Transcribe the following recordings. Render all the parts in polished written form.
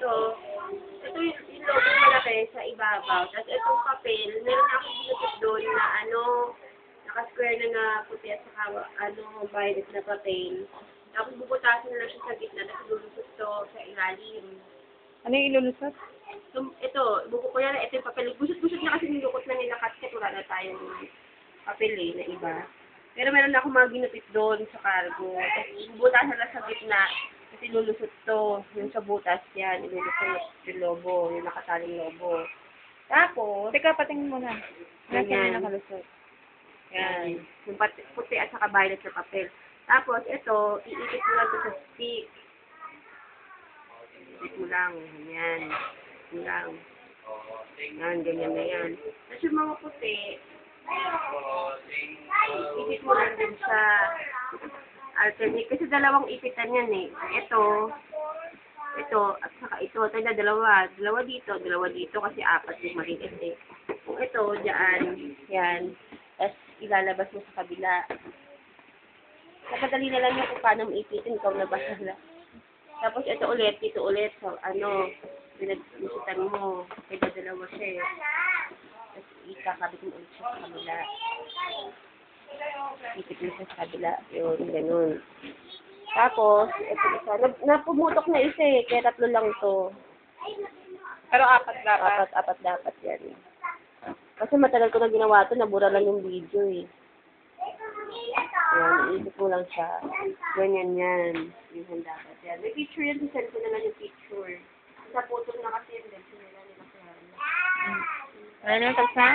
ito yung logo malaki sa ibabaw. Tapos itong papel, meron akong ginupit doon na naka-square na puti at saka violet na papel. Tapos bubutasin na lang siya sa gitna, tapos lulusot to sa ilalim. Ano yung ilulusot? So, ito yung papel. Busot-busot na kasi nilukot na nila kasi wala na tayong papel na iba. Pero meron na akong mga ginupit doon sa cargo. Tapos bubutasin na lang sa gitna, kasi lulusot to. Yung sa butas yan, ilulusot yung logo, yung nakasaling logo. Tapos, Teka, patingin mo na. Nasa Ganyan. na nakalusot. yan, yung puti at saka violet na papel. Tapos, ito, iikit mo lang ito sa stick. Iikit mo lang, yan. Yan lang. Yan, ganyan na yan. Tapos yung mga puti, ikit mo lang din sa alternate. Kasi dalawang ikitan yan eh. Ito, at saka ito. Tayo na dalawa. Dalawa dito kasi apat yung maliit eh. Kung ito, dyan, yan. Tapos ilalabas mo sa kabila. Napadali na lang yung kung paano maipitin, ikaw na bahala. Tapos ito ulit, dito ulit. So, pinag-isitan mo. Kaya dalawa siya eh. Tapos ikakabit mo ulit siya sa kabila. Ikit mo siya sa kabila. Yun, ganun. Tapos, ito isa. Napumutok na isa eh. Kaya 3 lang to. Pero apat dapat. Apat dapat yan. Kasi matagal ko na ginawa to, nabura lang yung video eh. Yan, iisip mo lang siya. Ganyan yan. Yan dapat yan. May picture yan, send ko na lang yung picture. Sa photo na kasi yun, then sinila nila sa Ano na, tapos na?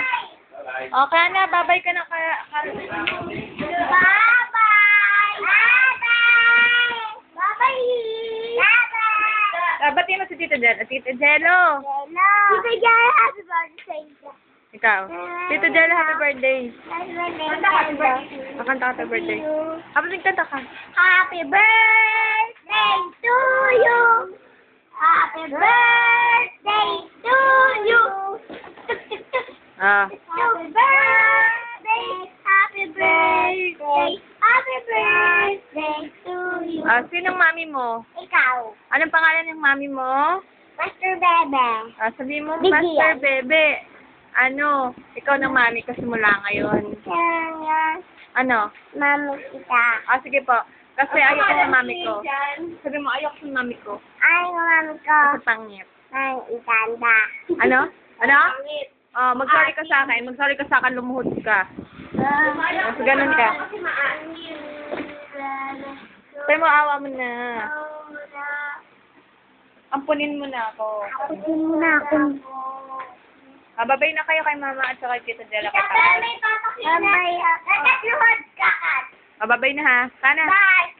Okay na, babay ka na kaya. Batiin mo si Tita Jello. Tita Jello! Tita Jello, happy birthday. Ikaw. Tita Jello, happy birthday. Happy birthday. Makanta ka happy birthday. Kapag nagkanta ka. Happy birthday to you. Happy birthday to you. Tuk, tuk, tuk. Happy birthday. Happy birthday. Happy birthday to you. Sinong mami mo? Ikaw. Anong pangalan ng mami mo? Master Bebe. Sabihin mo, Bigyan. Master Bebe. Ikaw ng mami ko simula ngayon. Kaya, Ano? mami kita. Sige po. Kasi ayoko ng mami ko. Sabi mo, ayoko ng mami ko. Ay, mami ko. Kasi pangit. Ay, itanda. Ano? Mag-sorry ka sa akin. Mag-sorry ka sa akin, lumuhod ka. So, ganun ka. Sabi mo, awa mo na. Ampunin mo na ako. Aputin mo na ako. Babay na kayo kay mama at saka kay Tita Jella. Babay. Babay. Babay. Babay na ha. Sana. Bye.